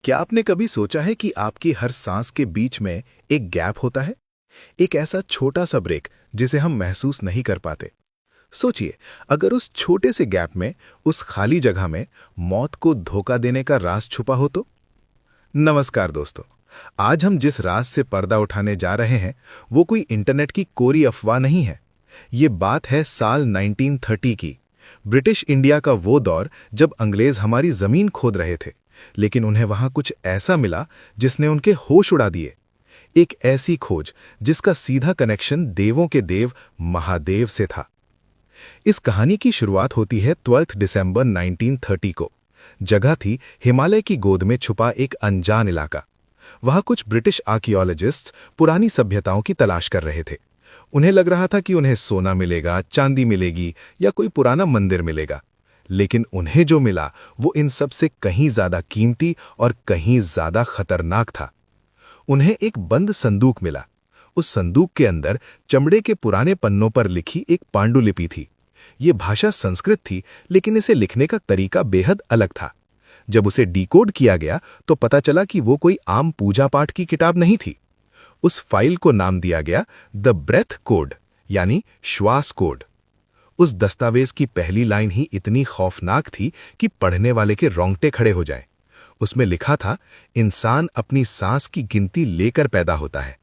क्या आपने कभी सोचा है कि आपकी हर सांस के बीच में एक गैप होता है? एक ऐसा छोटा सा ब्रेक जिसे हम महसूस नहीं कर पाते। सोचिए, अगर उस छोटे से गैप में, उस खाली जगह में मौत को धोखा देने का राज छुपा हो तो? नमस्कार दोस्तों। आज हम जिस राज से पर्दा उठाने जा रहे हैं, वो कोई इंटरनेट की कोरी अफवाह नहीं है। ये बात है साल 1930 की। ब्रिटिश इंडिया का वो दौर जब अंग्रेज हमारी जमीन खोद रहे थे, लेकिन उन्हें वहां कुछ ऐसा मिला जिसने उनके होश उड़ा दिए। एक ऐसी खोज जिसका सीधा कनेक्शन देवों के देव महादेव से था। इस कहानी की शुरुआत होती है 12 दिसंबर 1930 को। जगह थी हिमालय की गोद में छुपा एक अनजान इलाका। वहां कुछ ब्रिटिश आर्कियोलॉजिस्ट्स पुरानी सभ्यताओं की तलाश कर रहे थे। उन्हें लग रहा था कि उन्हें सोना मिलेगा, चांदी मिलेगी या कोई पुराना मंदिर मिलेगा। लेकिन उन्हें जो मिला वो इन सब से कहीं ज्यादा कीमती और कहीं ज्यादा खतरनाक था। उन्हें एक बंद संदूक मिला। उस संदूक के अंदर चमड़े के पुराने पन्नों पर लिखी एक पांडुलिपि थी। ये भाषा संस्कृत थी, लेकिन इसे लिखने का तरीका बेहद अलग था। जब उसे डिकोड किया गया तो पता चला कि वो कोई आम पूजा पाठ की किताब नहीं थी। उस फाइल को नाम दिया गया द ब्रेथ कोड, यानी श्वास कोड। उस दस्तावेज की पहली लाइन ही इतनी खौफनाक थी कि पढ़ने वाले के रोंगटे खड़े हो जाएं। उसमें लिखा था, इंसान अपनी सांस की गिनती लेकर पैदा होता है,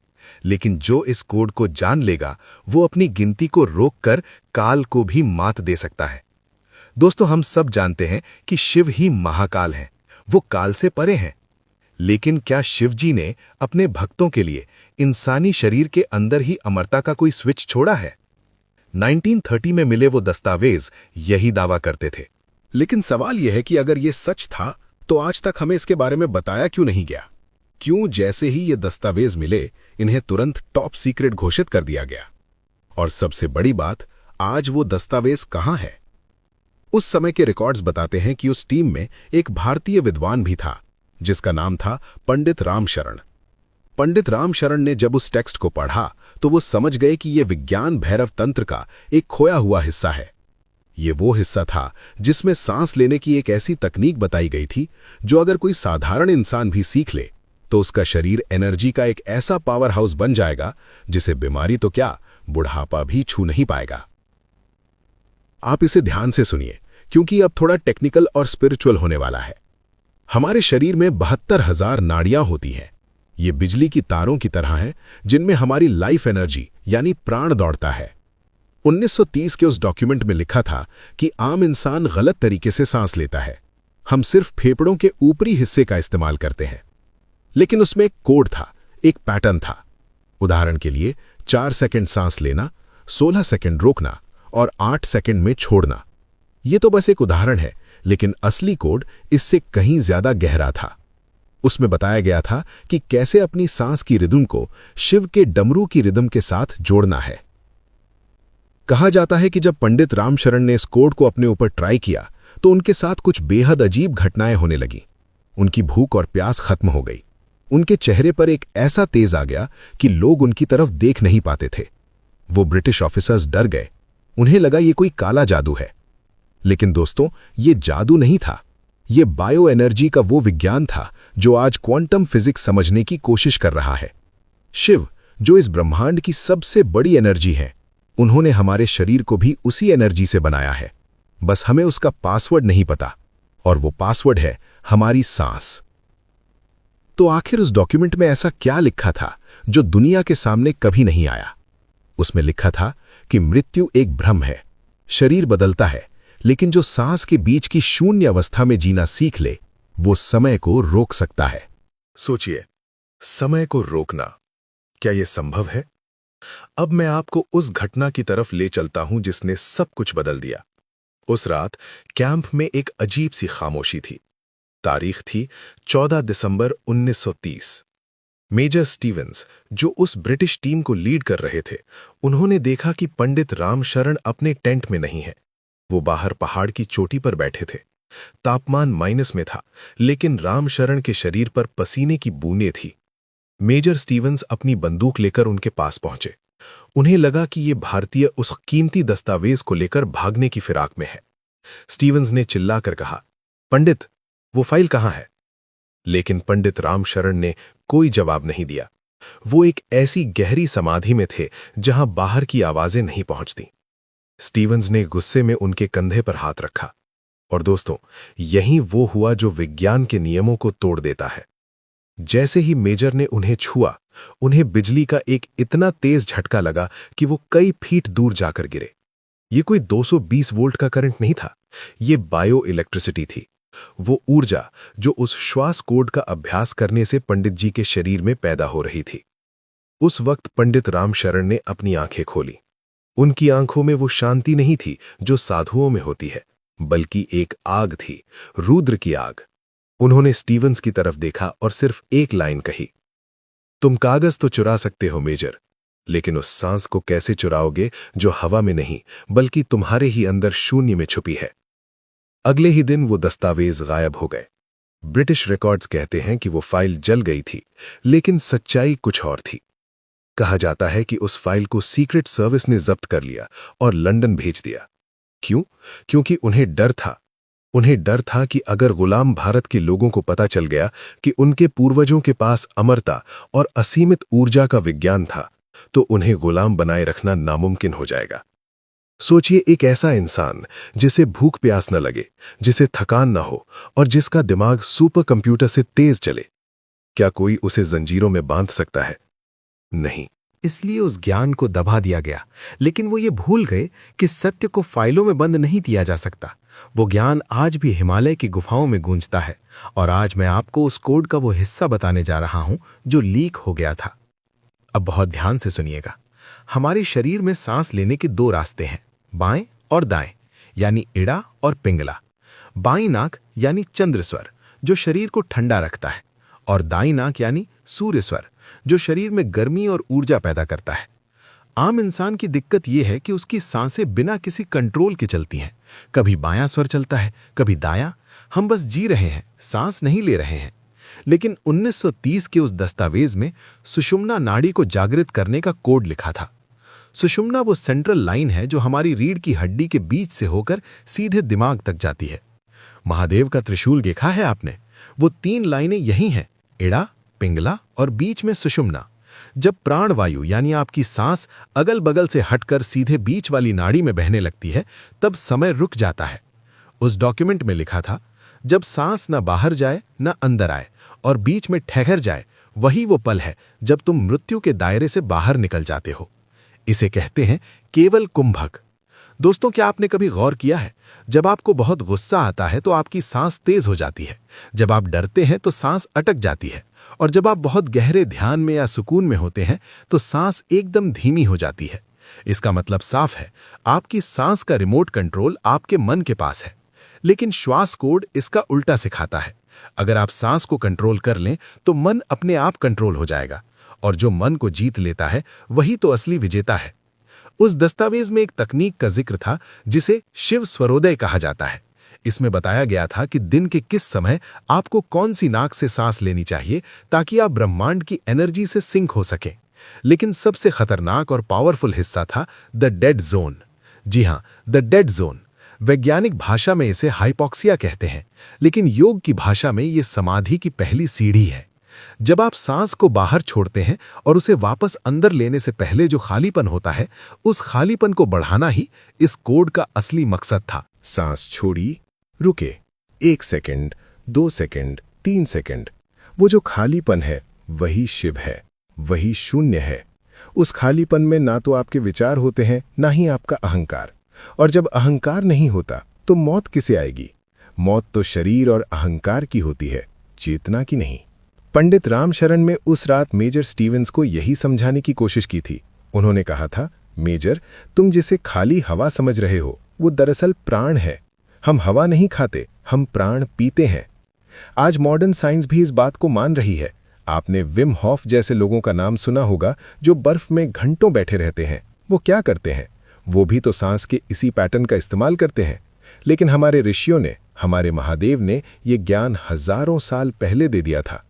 लेकिन जो इस कोड को जान लेगा वो अपनी गिनती को रोककर काल को भी मात दे सकता है। दोस्तों, हम सब जानते हैं कि शिव ही महाकाल हैं, वो काल से परे हैं। लेकिन क्या शिव जी ने अपने भक्तों के लिए इंसानी शरीर के अंदर ही अमरता का कोई स्विच छोड़ा है? 1930 में मिले वो दस्तावेज यही दावा करते थे। लेकिन सवाल यह है कि अगर ये सच था तो आज तक हमें इसके बारे में बताया क्यों नहीं गया? क्यों जैसे ही ये दस्तावेज मिले इन्हें तुरंत टॉप सीक्रेट घोषित कर दिया गया? और सबसे बड़ी बात, आज वो दस्तावेज कहां है? उस समय के रिकॉर्ड्स बताते हैं कि उस टीम में एक भारतीय विद्वान भी था जिसका नाम था पंडित रामशरण। पंडित रामशरण ने जब उस टेक्स्ट को पढ़ा तो वो समझ गए कि यह विज्ञान भैरव तंत्र का एक खोया हुआ हिस्सा है। ये वो हिस्सा था जिसमें सांस लेने की एक ऐसी तकनीक बताई गई थी जो अगर कोई साधारण इंसान भी सीख ले तो उसका शरीर एनर्जी का एक ऐसा पावर हाउस बन जाएगा जिसे बीमारी तो क्या, बुढ़ापा भी छू नहीं पाएगा। आप इसे ध्यान से सुनिए, क्योंकि अब थोड़ा टेक्निकल और स्पिरिचुअल होने वाला है। हमारे शरीर में 72,000 नाड़ियां होती हैं। ये बिजली की तारों की तरह हैं जिनमें हमारी लाइफ एनर्जी यानी प्राण दौड़ता है। 1930 के उस डॉक्यूमेंट में लिखा था कि आम इंसान गलत तरीके से सांस लेता है। हम सिर्फ फेफड़ों के ऊपरी हिस्से का इस्तेमाल करते हैं। लेकिन उसमें एक कोड था, एक पैटर्न था। उदाहरण के लिए 4 सेकंड सांस लेना, 16 सेकंड रोकना और 8 सेकंड में छोड़ना। ये तो बस एक उदाहरण है, लेकिन असली कोड इससे कहीं ज्यादा गहरा था। उसमें बताया गया था कि कैसे अपनी सांस की रिदम को शिव के डमरू की रिदम के साथ जोड़ना है। कहा जाता है कि जब पंडित रामशरण ने इस कोड को अपने ऊपर ट्राई किया तो उनके साथ कुछ बेहद अजीब घटनाएं होने लगी। उनकी भूख और प्यास खत्म हो गई। उनके चेहरे पर एक ऐसा तेज आ गया कि लोग उनकी तरफ देख नहीं पाते थे। वो ब्रिटिश ऑफिसर्स डर गए। उन्हें लगा ये कोई काला जादू है। लेकिन दोस्तों, ये जादू नहीं था। ये बायो एनर्जी का वो विज्ञान था जो आज क्वांटम फिजिक्स समझने की कोशिश कर रहा है। शिव, जो इस ब्रह्मांड की सबसे बड़ी एनर्जी है, उन्होंने हमारे शरीर को भी उसी एनर्जी से बनाया है। बस हमें उसका पासवर्ड नहीं पता, और वो पासवर्ड है हमारी सांस। तो आखिर उस डॉक्यूमेंट में ऐसा क्या लिखा था जो दुनिया के सामने कभी नहीं आया? उसमें लिखा था कि मृत्यु एक भ्रम है। शरीर बदलता है, लेकिन जो सांस के बीच की शून्य अवस्था में जीना सीख ले वो समय को रोक सकता है। सोचिए, समय को रोकना, क्या यह संभव है? अब मैं आपको उस घटना की तरफ ले चलता हूं जिसने सब कुछ बदल दिया। उस रात कैंप में एक अजीब सी खामोशी थी। तारीख थी 14 दिसंबर 1930। मेजर स्टीवेंस, जो उस ब्रिटिश टीम को लीड कर रहे थे, उन्होंने देखा कि पंडित रामशरण अपने टेंट में नहीं है। वो बाहर पहाड़ की चोटी पर बैठे थे। तापमान माइनस में था, लेकिन रामशरण के शरीर पर पसीने की बूंदें थी। मेजर स्टीवेंस अपनी बंदूक लेकर उनके पास पहुंचे। उन्हें लगा कि ये भारतीय उस कीमती दस्तावेज को लेकर भागने की फिराक में है। स्टीवेंस ने चिल्लाकर कहा, पंडित, वो फाइल कहां है? लेकिन पंडित रामशरण ने कोई जवाब नहीं दिया। वो एक ऐसी गहरी समाधि में थे जहां बाहर की आवाजें नहीं पहुंचती। स्टीवंस ने गुस्से में उनके कंधे पर हाथ रखा। और दोस्तों, यही वो हुआ जो विज्ञान के नियमों को तोड़ देता है। जैसे ही मेजर ने उन्हें छुआ, उन्हें बिजली का एक इतना तेज झटका लगा कि वो कई फीट दूर जाकर गिरे। ये कोई 220 वोल्ट का करंट नहीं था, ये बायो इलेक्ट्रिसिटी थी। वो ऊर्जा जो उस श्वास कोड का अभ्यास करने से पंडित जी के शरीर में पैदा हो रही थी। उस वक्त पंडित रामशरण ने अपनी आंखें खोली। उनकी आंखों में वो शांति नहीं थी जो साधुओं में होती है, बल्कि एक आग थी, रुद्र की आग। उन्होंने स्टीवंस की तरफ देखा और सिर्फ एक लाइन कही, तुम कागज तो चुरा सकते हो मेजर, लेकिन उस सांस को कैसे चुराओगे जो हवा में नहीं बल्कि तुम्हारे ही अंदर शून्य में छुपी है। अगले ही दिन वो दस्तावेज गायब हो गए। ब्रिटिश रिकॉर्ड्स कहते हैं कि वो फाइल जल गई थी, लेकिन सच्चाई कुछ और थी। कहा जाता है कि उस फाइल को सीक्रेट सर्विस ने जब्त कर लिया और लंदन भेज दिया। क्यों? क्योंकि उन्हें डर था। उन्हें डर था कि अगर गुलाम भारत के लोगों को पता चल गया कि उनके पूर्वजों के पास अमरता और असीमित ऊर्जा का विज्ञान था, तो उन्हें गुलाम बनाए रखना नामुमकिन हो जाएगा। सोचिए, एक ऐसा इंसान जिसे भूख प्यास न लगे, जिसे थकान न हो और जिसका दिमाग सुपर कंप्यूटर से तेज चले। क्या कोई उसे जंजीरों में बांध सकता है? नहीं। इसलिए उस ज्ञान को दबा दिया गया। लेकिन वो ये भूल गए कि सत्य को फाइलों में बंद नहीं किया जा सकता। वो ज्ञान आज भी हिमालय की गुफाओं में गूंजता है। और आज मैं आपको उस कोड का वो हिस्सा बताने जा रहा हूं जो लीक हो गया था। अब बहुत ध्यान से सुनिएगा। हमारे शरीर में सांस लेने के दो रास्ते हैं, बाएं और दाएं, यानी इड़ा और पिंगला। बाईं नाक यानी चंद्र स्वर, जो शरीर को ठंडा रखता है, और दाईं नाक यानी सूर्य स्वर, जो शरीर में गर्मी और ऊर्जा पैदा करता है। आम इंसान की दिक्कत यह है कि उसकी सांसें बिना किसी कंट्रोल के चलती हैं। कभी बायां स्वर चलता है, कभी दायां। हम बस जी रहे हैं, सांस नहीं ले रहे हैं। लेकिन 1930 के उस दस्तावेज में सुषुम्ना नाड़ी को जागृत करने का कोड लिखा था। सुषुम्ना वो सेंट्रल लाइन है जो हमारी रीढ़ की हड्डी के बीच से होकर सीधे दिमाग तक जाती है। महादेव का त्रिशूल देखा है आपने? वो 3 लाइनें यही हैं, इड़ा, पिंगला और बीच में सुषुम्ना। जब प्राणवायु यानी आपकी सांस अगल बगल से हटकर सीधे बीच वाली नाड़ी में बहने लगती है, तब समय रुक जाता है। उस डॉक्यूमेंट में लिखा था, जब सांस न बाहर जाए न अंदर आए और बीच में ठहर जाए, वही वो पल है जब तुम मृत्यु के दायरे से बाहर निकल जाते हो। इसे कहते हैं केवल कुंभक। दोस्तों, क्या आपने कभी गौर किया है, जब आपको बहुत गुस्सा आता है तो आपकी सांस तेज हो जाती है, जब आप डरते हैं तो सांस अटक जाती है, और जब आप बहुत गहरे ध्यान में या सुकून में होते हैं तो सांस एकदम धीमी हो जाती है। इसका मतलब साफ है, आपकी सांस का रिमोट कंट्रोल आपके मन के पास है। लेकिन श्वास कोड इसका उल्टा सिखाता है। अगर आप सांस को कंट्रोल कर लें तो मन अपने आप कंट्रोल हो जाएगा, और जो मन को जीत लेता है वही तो असली विजेता है। उस दस्तावेज में एक तकनीक का जिक्र था जिसे शिव स्वरोदय कहा जाता है। इसमें बताया गया था कि दिन के किस समय आपको कौन सी नाक से सांस लेनी चाहिए ताकि आप ब्रह्मांड की एनर्जी से सिंक हो सकें। लेकिन सबसे खतरनाक और पावरफुल हिस्सा था द डेड जोन। जी हां, द डेड जोन। वैज्ञानिक भाषा में इसे हाइपोक्सिया कहते हैं, लेकिन योग की भाषा में ये समाधि की पहली सीढ़ी है। जब आप सांस को बाहर छोड़ते हैं और उसे वापस अंदर लेने से पहले जो खालीपन होता है, उस खालीपन को बढ़ाना ही इस कोड का असली मकसद था। सांस छोड़ी, रुके, 1 सेकंड, 2 सेकंड, 3 सेकंड। वो जो खालीपन है वही शिव है, वही शून्य है। उस खालीपन में ना तो आपके विचार होते हैं, ना ही आपका अहंकार। और जब अहंकार नहीं होता तो मौत किसे आएगी? मौत तो शरीर और अहंकार की होती है, चेतना की नहीं। पंडित रामशरण में उस रात मेजर स्टीवंस को यही समझाने की कोशिश की थी। उन्होंने कहा था, मेजर, तुम जिसे खाली हवा समझ रहे हो वो दरअसल प्राण है। हम हवा नहीं खाते, हम प्राण पीते हैं। आज मॉडर्न साइंस भी इस बात को मान रही है। आपने विम हॉफ जैसे लोगों का नाम सुना होगा जो बर्फ में घंटों बैठे रहते हैं। वो क्या करते हैं? वो भी तो सांस के इसी पैटर्न का इस्तेमाल करते हैं। लेकिन हमारे ऋषियों ने, हमारे महादेव ने ये ज्ञान हजारों साल पहले दे दिया था।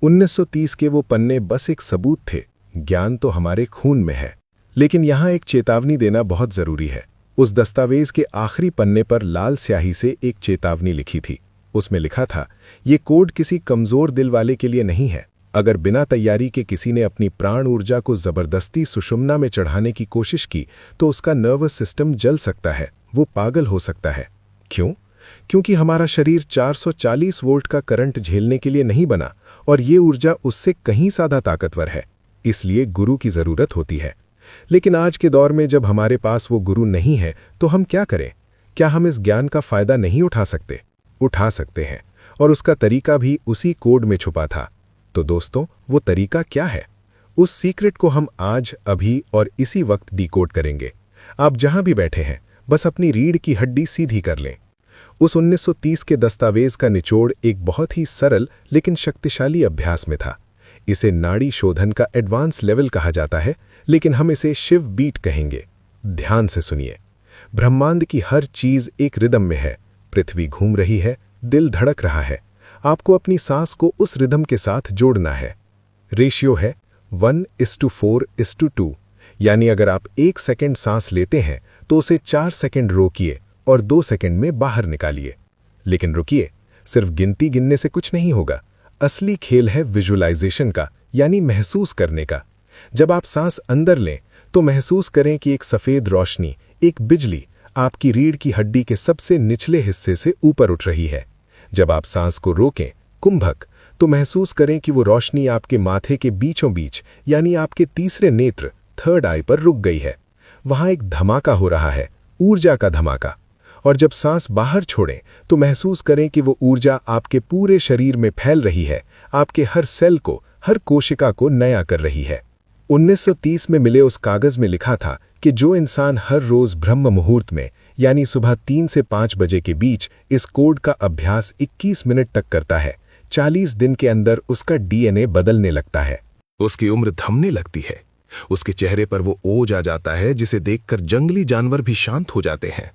1930 के वो पन्ने बस एक सबूत थे। ज्ञान तो हमारे खून में है। लेकिन यहाँ एक चेतावनी देना बहुत जरूरी है। उस दस्तावेज के आखिरी पन्ने पर लाल स्याही से एक चेतावनी लिखी थी। उसमें लिखा था, ये कोड किसी कमजोर दिल वाले के लिए नहीं है। अगर बिना तैयारी के किसी ने अपनी प्राण ऊर्जा को जबरदस्ती सुषुम्ना में चढ़ाने की कोशिश की तो उसका नर्वस सिस्टम जल सकता है, वो पागल हो सकता है। क्यों? क्योंकि हमारा शरीर 440 वोल्ट का करंट झेलने के लिए नहीं बना और ये ऊर्जा उससे कहीं ज्यादा ताकतवर है। इसलिए गुरु की जरूरत होती है। लेकिन आज के दौर में जब हमारे पास वो गुरु नहीं है तो हम क्या करें? क्या हम इस ज्ञान का फायदा नहीं उठा सकते? उठा सकते हैं, और उसका तरीका भी उसी कोड में छुपा था। तो दोस्तों, वो तरीका क्या है? उस सीक्रेट को हम आज, अभी और इसी वक्त डिकोड करेंगे। आप जहां भी बैठे हैं, बस अपनी रीढ़ की हड्डी सीधी कर लें। उस 1930 के दस्तावेज का निचोड़ एक बहुत ही सरल लेकिन शक्तिशाली अभ्यास में था। इसे नाड़ी शोधन का एडवांस लेवल कहा जाता है, लेकिन हम इसे शिव बीट कहेंगे। ध्यान से सुनिए। ब्रह्मांड की हर चीज एक रिदम में है। पृथ्वी घूम रही है, दिल धड़क रहा है। आपको अपनी सांस को उस रिदम के साथ जोड़ना है। रेशियो है 1:4:2, यानी अगर आप 1 सेकंड सांस लेते हैं तो उसे 4 सेकंड रोकिए और 2 सेकंड में बाहर निकालिए। लेकिन रुकिए, सिर्फ गिनती गिनने से कुछ नहीं होगा। असली खेल है विजुअलाइजेशन का, यानी महसूस करने का। जब आप सांस अंदर लें तो महसूस करें कि एक सफेद रोशनी, एक बिजली आपकी रीढ़ की हड्डी के सबसे निचले हिस्से से ऊपर उठ रही है। जब आप सांस को रोकें, कुंभक, तो महसूस करें कि वो रोशनी आपके माथे के बीचों बीच, यानी आपके तीसरे नेत्र, थर्ड आई पर रुक गई है। वहां एक धमाका हो रहा है, ऊर्जा का धमाका। और जब सांस बाहर छोड़ें तो महसूस करें कि वो ऊर्जा आपके पूरे शरीर में फैल रही है, आपके हर सेल को, हर कोशिका को नया कर रही है। 1930 में मिले उस कागज में लिखा था कि जो इंसान हर रोज ब्रह्म मुहूर्त में, यानी सुबह 3 से 5 बजे के बीच इस कोड का अभ्यास 21 मिनट तक करता है, 40 दिन के अंदर उसका डीएनए बदलने लगता है। उसकी उम्र थमने लगती है। उसके चेहरे पर वो ओज आ जाता है जिसे देखकर जंगली जानवर भी शांत हो जाते हैं।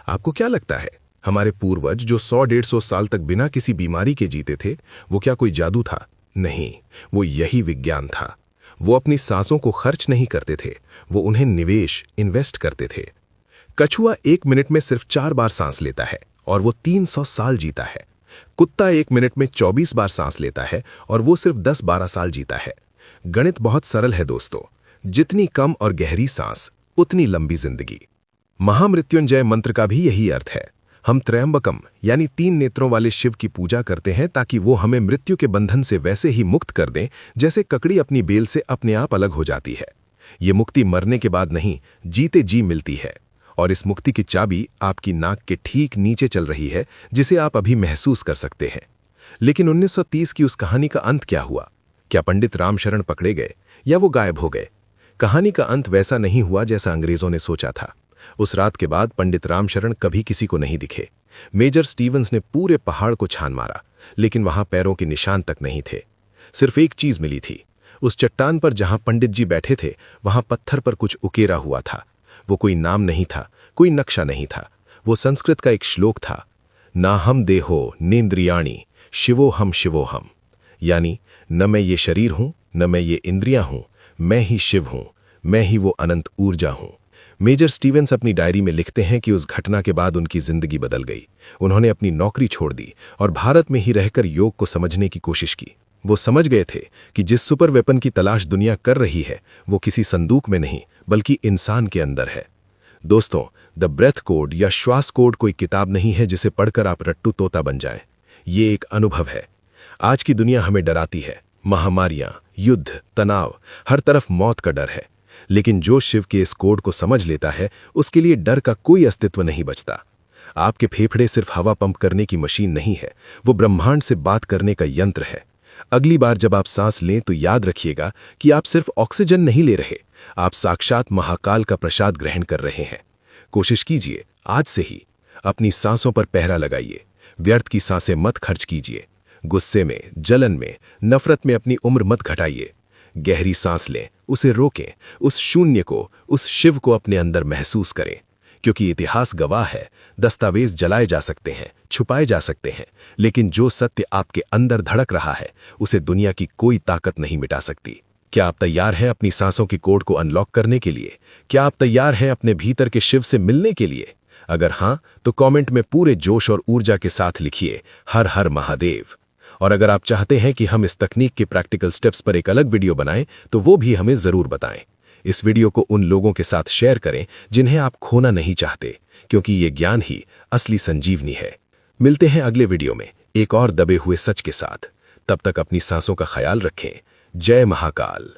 आपको क्या लगता है, हमारे पूर्वज जो 100-150 साल तक बिना किसी बीमारी के जीते थे, वो क्या कोई जादू था? नहीं, वो यही विज्ञान था। वो अपनी सांसों को खर्च नहीं करते थे, वो उन्हें निवेश, इन्वेस्ट करते थे। कछुआ 1 मिनट में सिर्फ 4 बार सांस लेता है और वो 300 साल जीता है। कुत्ता 1 मिनट में 24 बार सांस लेता है और वो सिर्फ 10-12 साल जीता है। गणित बहुत सरल है दोस्तों, जितनी कम और गहरी सांस, उतनी लंबी जिंदगी। महामृत्युंजय मंत्र का भी यही अर्थ है। हम त्रयंबकम, यानी 3 नेत्रों वाले शिव की पूजा करते हैं ताकि वो हमें मृत्यु के बंधन से वैसे ही मुक्त कर दें जैसे ककड़ी अपनी बेल से अपने आप अलग हो जाती है। ये मुक्ति मरने के बाद नहीं, जीते जी मिलती है। और इस मुक्ति की चाबी आपकी नाक के ठीक नीचे चल रही है, जिसे आप अभी महसूस कर सकते हैं। लेकिन 1930 की उस कहानी का अंत क्या हुआ? क्या पंडित रामशरण पकड़े गए या वो गायब हो गए? कहानी का अंत वैसा नहीं हुआ जैसा अंग्रेजों ने सोचा था। उस रात के बाद पंडित रामशरण कभी किसी को नहीं दिखे। मेजर स्टीवंस ने पूरे पहाड़ को छान मारा, लेकिन वहां पैरों के निशान तक नहीं थे। सिर्फ एक चीज मिली थी। उस चट्टान पर जहां पंडित जी बैठे थे, वहां पत्थर पर कुछ उकेरा हुआ था। वो कोई नाम नहीं था, कोई नक्शा नहीं था। वो संस्कृत का एक श्लोक था, ना हम देहो नेन्द्रियाणी शिवो हम, यानी न मैं ये शरीर हूं, न मैं ये इंद्रियां हूं, मैं ही शिव हूं, मैं ही वो अनंत ऊर्जा हूं। मेजर स्टीवंस अपनी डायरी में लिखते हैं कि उस घटना के बाद उनकी जिंदगी बदल गई। उन्होंने अपनी नौकरी छोड़ दी और भारत में ही रहकर योग को समझने की कोशिश की। वो समझ गए थे कि जिस सुपर वेपन की तलाश दुनिया कर रही है, वो किसी संदूक में नहीं बल्कि इंसान के अंदर है। दोस्तों, द ब्रेथ कोड या श्वास कोड कोई किताब नहीं है जिसे पढ़कर आप रट्टू तोता बन जाएं। ये एक अनुभव है। आज की दुनिया हमें डराती है, महामारियां, युद्ध, तनाव, हर तरफ मौत का डर है। लेकिन जो शिव के इस कोड को समझ लेता है, उसके लिए डर का कोई अस्तित्व नहीं बचता। आपके फेफड़े सिर्फ हवा पंप करने की मशीन नहीं है, वो ब्रह्मांड से बात करने का यंत्र है। अगली बार जब आप सांस लें तो याद रखिएगा कि आप सिर्फ ऑक्सीजन नहीं ले रहे, आप साक्षात महाकाल का प्रसाद ग्रहण कर रहे हैं। कोशिश कीजिए आज से ही, अपनी सांसों पर पहरा लगाइए। व्यर्थ की सांसें मत खर्च कीजिए। गुस्से में, जलन में, नफरत में अपनी उम्र मत घटाइए। गहरी सांस लें, उसे रोकें, उस शून्य को, उस शिव को अपने अंदर महसूस करें। क्योंकि इतिहास गवाह है, दस्तावेज जलाए जा सकते हैं, छुपाए जा सकते हैं, लेकिन जो सत्य आपके अंदर धड़क रहा है, उसे दुनिया की कोई ताकत नहीं मिटा सकती। क्या आप तैयार हैं अपनी सांसों की कोड को अनलॉक करने के लिए? क्या आप तैयार हैं अपने भीतर के शिव से मिलने के लिए? अगर हाँ, तो कमेंट में पूरे जोश और ऊर्जा के साथ लिखिए हर हर महादेव। और अगर आप चाहते हैं कि हम इस तकनीक के प्रैक्टिकल स्टेप्स पर एक अलग वीडियो बनाएं, तो वो भी हमें ज़रूर बताएं। इस वीडियो को उन लोगों के साथ शेयर करें जिन्हें आप खोना नहीं चाहते, क्योंकि ये ज्ञान ही असली संजीवनी है। मिलते हैं अगले वीडियो में एक और दबे हुए सच के साथ। तब तक अपनी सांसों का ख्याल रखें। जय महाकाल।